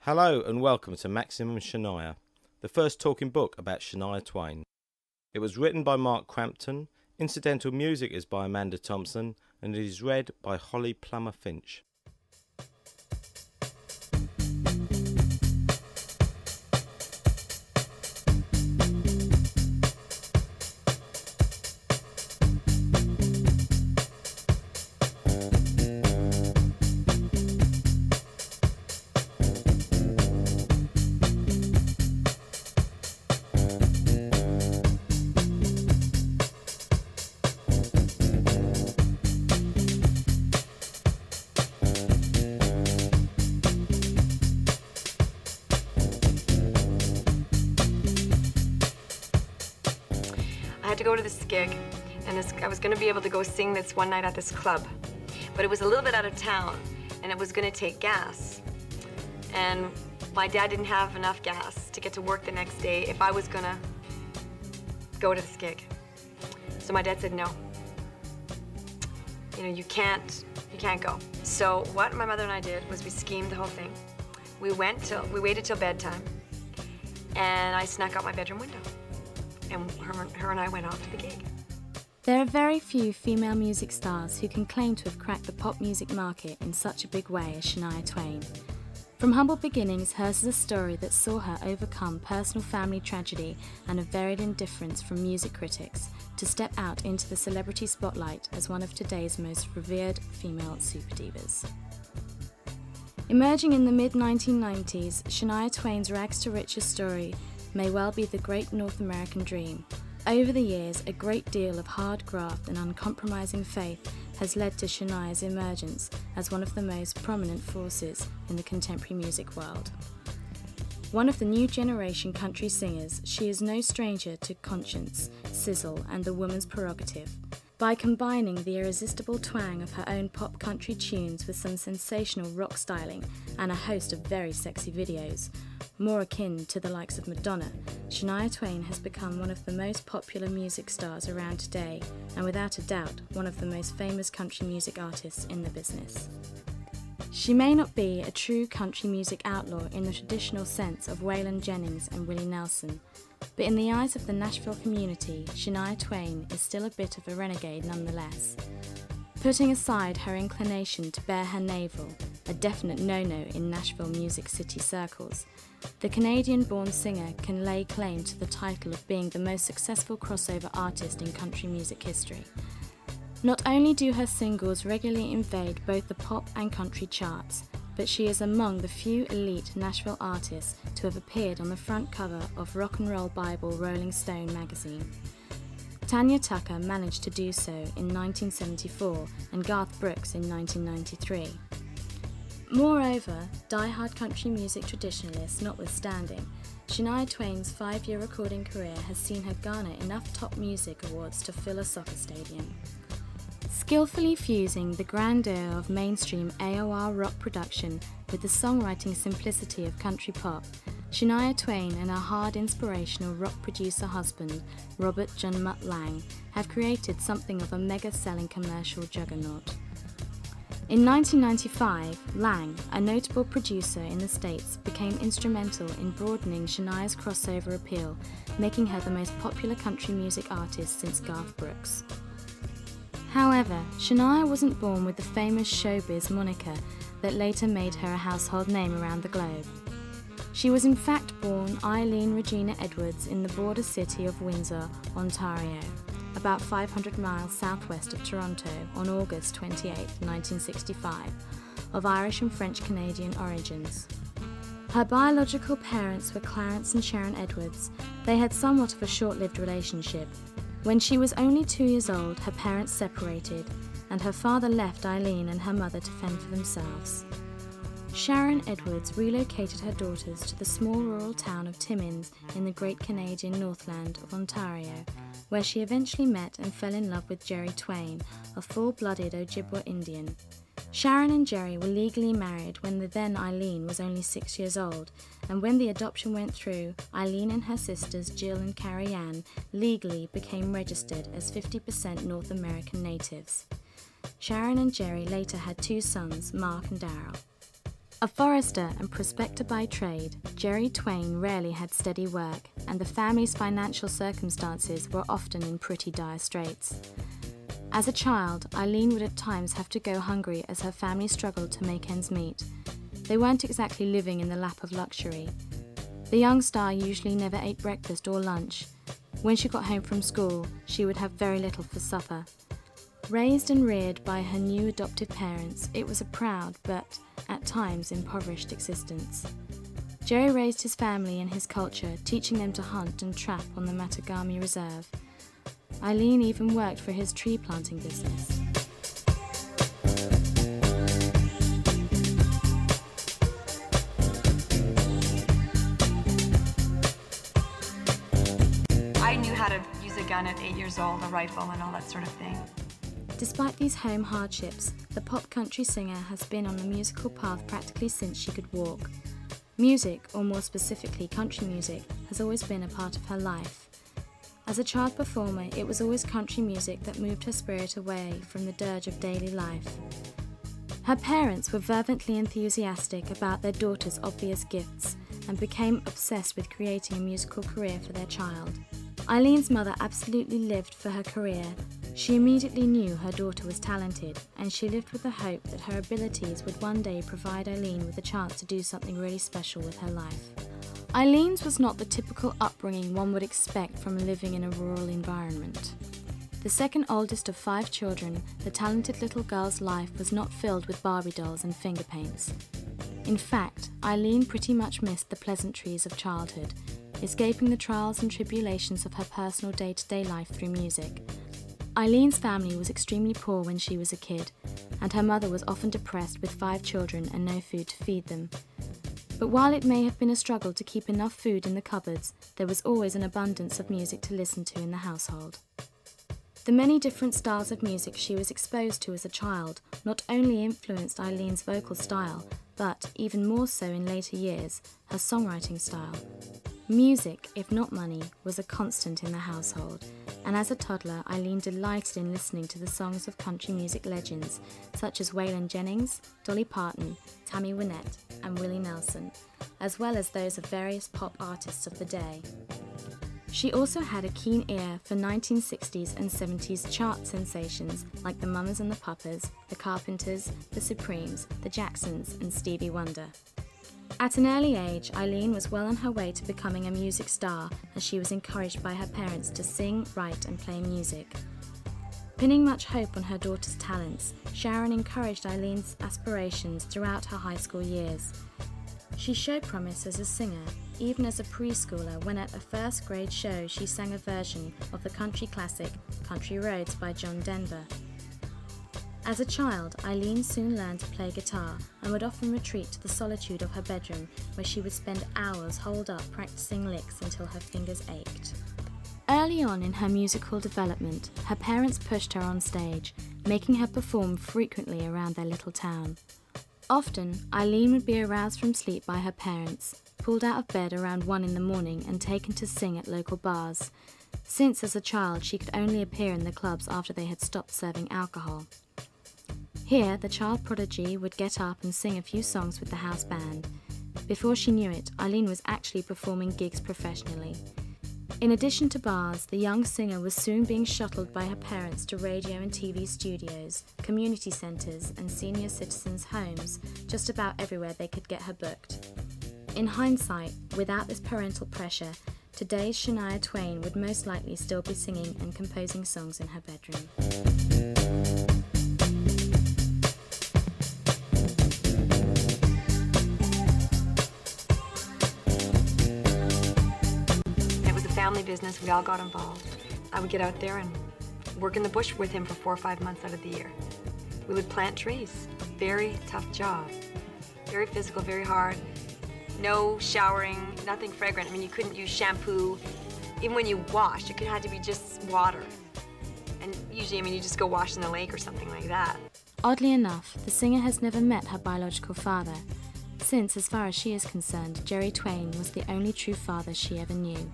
Hello and welcome to Maximum Shania, the first talking book about Shania Twain. It was written by Mark Crampton, incidental music is by Amanda Thompson, and it is read by Holly Plummer Finch. I had to go to this gig, and I was going to be able to go sing this one night at this club. But it was a little bit out of town, and it was going to take gas. And my dad didn't have enough gas to get to work the next day if I was going to go to this gig. So my dad said, no. You know, you can't go. So what my mother and I did was we schemed the whole thing. We waited till bedtime, and I snuck out my bedroom window. And her and I went off to the gig. There are very few female music stars who can claim to have cracked the pop music market in such a big way as Shania Twain. From humble beginnings, hers is a story that saw her overcome personal family tragedy and a varied indifference from music critics to step out into the celebrity spotlight as one of today's most revered female superdivas. Emerging in the mid-1990s, Shania Twain's rags to riches story may well be the great North American dream. Over the years, a great deal of hard graft and uncompromising faith has led to Shania's emergence as one of the most prominent forces in the contemporary music world. One of the new generation country singers, she is no stranger to conscience, sizzle, and the woman's prerogative. By combining the irresistible twang of her own pop country tunes with some sensational rock styling and a host of very sexy videos, more akin to the likes of Madonna, Shania Twain has become one of the most popular music stars around today, and without a doubt, one of the most famous country music artists in the business. She may not be a true country music outlaw in the traditional sense of Waylon Jennings and Willie Nelson, but in the eyes of the Nashville community, Shania Twain is still a bit of a renegade nonetheless. Putting aside her inclination to bare her navel, a definite no-no in Nashville Music City circles, the Canadian-born singer can lay claim to the title of being the most successful crossover artist in country music history. Not only do her singles regularly invade both the pop and country charts, but she is among the few elite Nashville artists to have appeared on the front cover of Rock and Roll Bible Rolling Stone magazine. Tanya Tucker managed to do so in 1974 and Garth Brooks in 1993. Moreover, die-hard country music traditionalists notwithstanding, Shania Twain's 5-year recording career has seen her garner enough top music awards to fill a soccer stadium. Skillfully fusing the grandeur of mainstream AOR rock production with the songwriting simplicity of country pop, Shania Twain and her hard inspirational rock producer husband, Robert John Mutt Lang, have created something of a mega-selling commercial juggernaut. In 1995, Lang, a notable producer in the States, became instrumental in broadening Shania's crossover appeal, making her the most popular country music artist since Garth Brooks. However, Shania wasn't born with the famous showbiz moniker that later made her a household name around the globe. She was in fact born Eileen Regina Edwards in the border city of Windsor, Ontario, about 500 miles southwest of Toronto on August 28, 1965, of Irish and French-Canadian origins. Her biological parents were Clarence and Sharon Edwards. They had somewhat of a short-lived relationship. When she was only 2 years old, her parents separated, and her father left Eileen and her mother to fend for themselves. Sharon Edwards relocated her daughters to the small rural town of Timmins in the Great Canadian Northland of Ontario, where she eventually met and fell in love with Jerry Twain, a full-blooded Ojibwa Indian. Sharon and Jerry were legally married when the then Eileen was only 6 years old, and when the adoption went through, Eileen and her sisters Jill and Carrie Ann legally became registered as 50% North American natives. Sharon and Jerry later had 2 sons, Mark and Darryl. A forester and prospector by trade, Jerry Twain rarely had steady work, and the family's financial circumstances were often in pretty dire straits. As a child, Eileen would at times have to go hungry as her family struggled to make ends meet. They weren't exactly living in the lap of luxury. The young star usually never ate breakfast or lunch. When she got home from school, she would have very little for supper. Raised and reared by her new adoptive parents, it was a proud but, at times, impoverished existence. Jerry raised his family in his culture, teaching them to hunt and trap on the Matagami Reserve. Eileen even worked for his tree planting business. I knew how to use a gun at 8 years old, a rifle and all that sort of thing. Despite these home hardships, the pop country singer has been on the musical path practically since she could walk. Music, or more specifically country music, has always been a part of her life. As a child performer, it was always country music that moved her spirit away from the dirge of daily life. Her parents were fervently enthusiastic about their daughter's obvious gifts and became obsessed with creating a musical career for their child. Eileen's mother absolutely lived for her career. She immediately knew her daughter was talented, and she lived with the hope that her abilities would one day provide Eileen with a chance to do something really special with her life. Eileen's was not the typical upbringing one would expect from living in a rural environment. The second oldest of 5 children, the talented little girl's life was not filled with Barbie dolls and finger paints. In fact, Eileen pretty much missed the pleasantries of childhood, escaping the trials and tribulations of her personal day-to-day life through music. Eileen's family was extremely poor when she was a kid, and her mother was often depressed with 5 children and no food to feed them. But while it may have been a struggle to keep enough food in the cupboards, there was always an abundance of music to listen to in the household. The many different styles of music she was exposed to as a child not only influenced Eileen's vocal style, but, even more so in later years, her songwriting style. Music, if not money, was a constant in the household, and as a toddler, Eileen delighted in listening to the songs of country music legends such as Waylon Jennings, Dolly Parton, Tammy Wynette, and Willie Nelson, as well as those of various pop artists of the day. She also had a keen ear for 1960s and 70s chart sensations like the Mamas and the Papas, the Carpenters, the Supremes, the Jacksons, and Stevie Wonder. At an early age, Eileen was well on her way to becoming a music star as she was encouraged by her parents to sing, write and play music. Pinning much hope on her daughter's talents, Sharon encouraged Eileen's aspirations throughout her high school years. She showed promise as a singer, even as a preschooler when at a first grade show she sang a version of the country classic Country Roads by John Denver. As a child, Eileen soon learned to play guitar and would often retreat to the solitude of her bedroom where she would spend hours holed up practicing licks until her fingers ached. Early on in her musical development, her parents pushed her on stage, making her perform frequently around their little town. Often, Eileen would be aroused from sleep by her parents, pulled out of bed around 1 in the morning and taken to sing at local bars, since as a child she could only appear in the clubs after they had stopped serving alcohol. Here, the child prodigy would get up and sing a few songs with the house band. Before she knew it, Eileen was actually performing gigs professionally. In addition to bars, the young singer was soon being shuttled by her parents to radio and TV studios, community centres and senior citizens' homes, just about everywhere they could get her booked. In hindsight, without this parental pressure, today's Shania Twain would most likely still be singing and composing songs in her bedroom. Family business, we all got involved. I would get out there and work in the bush with him for 4 or 5 months out of the year. We would plant trees, a very tough job. Very physical, very hard. No showering, nothing fragrant. I mean, you couldn't use shampoo. Even when you washed, it had to be just water. And usually, I mean, you just go wash in the lake or something like that. Oddly enough, the singer has never met her biological father, since, as far as she is concerned, Jerry Twain was the only true father she ever knew.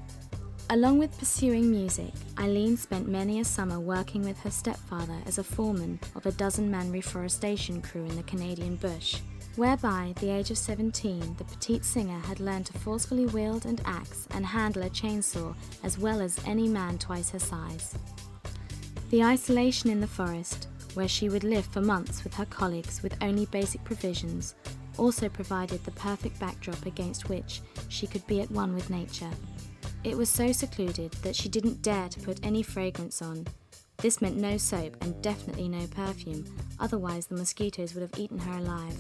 Along with pursuing music, Eileen spent many a summer working with her stepfather as a foreman of a 12-man reforestation crew in the Canadian bush. whereby at the age of 17 the petite singer had learned to forcefully wield and axe and handle a chainsaw as well as any man twice her size. The isolation in the forest, where she would live for months with her colleagues with only basic provisions, also provided the perfect backdrop against which she could be at one with nature. It was so secluded that she didn't dare to put any fragrance on. This meant no soap and definitely no perfume, otherwise the mosquitoes would have eaten her alive.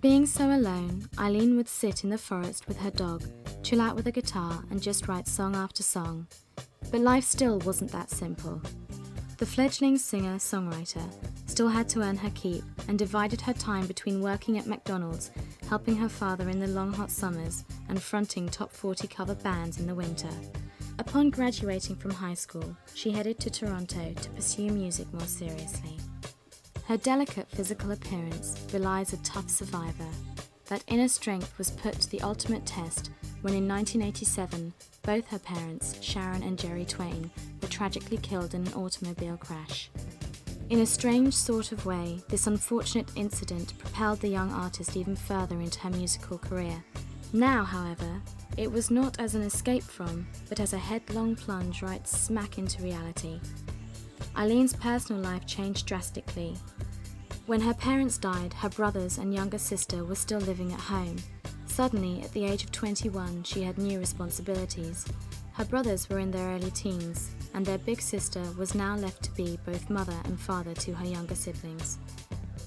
Being so alone, Eileen would sit in the forest with her dog, chill out with a guitar and just write song after song. But life still wasn't that simple. The fledgling singer-songwriter still had to earn her keep and divided her time between working at McDonald's, helping her father in the long hot summers, and fronting top 40 cover bands in the winter. Upon graduating from high school, she headed to Toronto to pursue music more seriously. Her delicate physical appearance belies a tough survivor. That inner strength was put to the ultimate test when in 1987, both her parents, Sharon and Jerry Twain, were tragically killed in an automobile crash. In a strange sort of way, this unfortunate incident propelled the young artist even further into her musical career. Now, however, it was not as an escape from, but as a headlong plunge right smack into reality. Eileen's personal life changed drastically. When her parents died, her brothers and younger sister were still living at home. Suddenly, at the age of 21, she had new responsibilities. Her brothers were in their early teens, and their big sister was now left to be both mother and father to her younger siblings.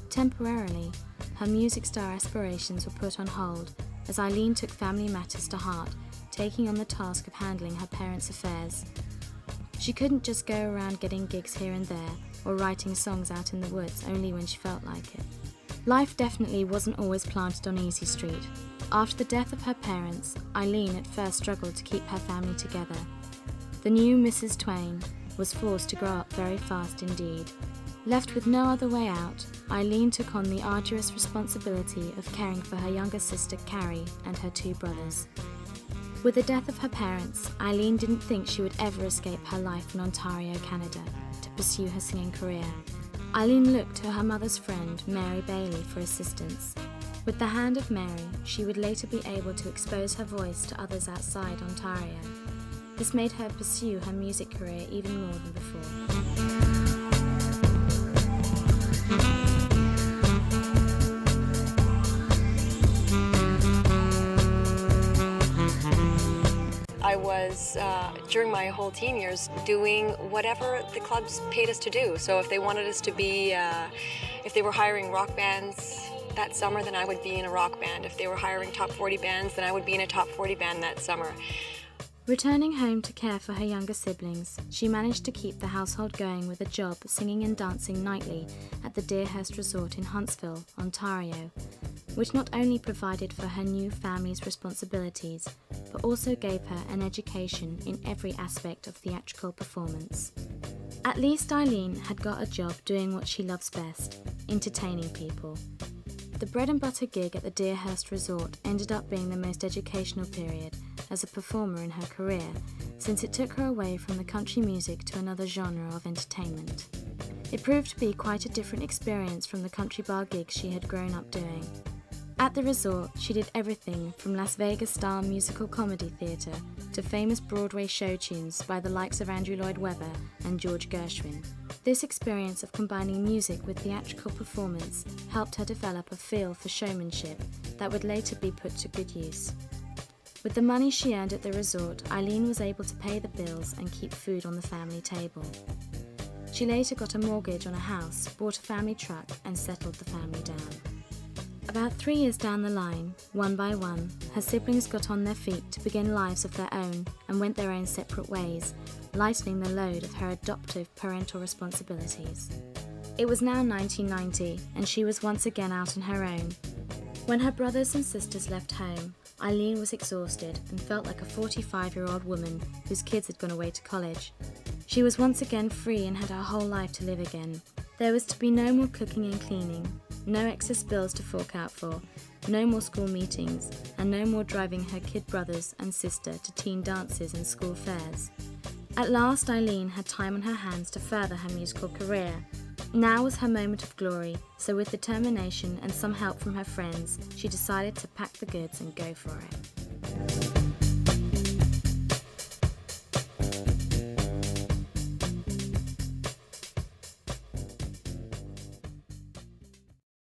Temporarily, her music star aspirations were put on hold as Eileen took family matters to heart, taking on the task of handling her parents' affairs. She couldn't just go around getting gigs here and there, or writing songs out in the woods only when she felt like it. Life definitely wasn't always planted on Easy Street. After the death of her parents, Eileen at first struggled to keep her family together. The new Mrs. Twain was forced to grow up very fast indeed. Left with no other way out, Eileen took on the arduous responsibility of caring for her younger sister Carrie and her two brothers. With the death of her parents, Eileen didn't think she would ever escape her life in Ontario, Canada, to pursue her singing career. Eileen looked to her mother's friend, Mary Bailey, for assistance. With the hand of Mary, she would later be able to expose her voice to others outside Ontario. This made her pursue her music career even more than before. I was, during my whole teen years, doing whatever the clubs paid us to do. So if they wanted us to be, if they were hiring rock bands that summer, then I would be in a rock band. If they were hiring top 40 bands, then I would be in a top 40 band that summer. Returning home to care for her younger siblings, she managed to keep the household going with a job singing and dancing nightly at the Deerhurst Resort in Huntsville, Ontario, which not only provided for her new family's responsibilities, but also gave her an education in every aspect of theatrical performance. At least Eileen had got a job doing what she loves best, entertaining people. The bread and butter gig at the Deerhurst Resort ended up being the most educational period as a performer in her career, since it took her away from the country music to another genre of entertainment. It proved to be quite a different experience from the country bar gigs she had grown up doing. At the resort, she did everything from Las Vegas-style musical comedy theatre to famous Broadway show tunes by the likes of Andrew Lloyd Webber and George Gershwin. This experience of combining music with theatrical performance helped her develop a feel for showmanship that would later be put to good use. With the money she earned at the resort, Eileen was able to pay the bills and keep food on the family table. She later got a mortgage on a house, bought a family truck, and settled the family down. About 3 years down the line, one by one, her siblings got on their feet to begin lives of their own and went their own separate ways, lightening the load of her adoptive parental responsibilities. It was now 1990, and she was once again out on her own. When her brothers and sisters left home, Eileen was exhausted and felt like a 45-year-old woman whose kids had gone away to college. She was once again free and had her whole life to live again. There was to be no more cooking and cleaning, no excess bills to fork out for, no more school meetings, and no more driving her kid brothers and sister to teen dances and school fairs. At last, Eileen had time on her hands to further her musical career. Now was her moment of glory, so with determination and some help from her friends, she decided to pack the goods and go for it.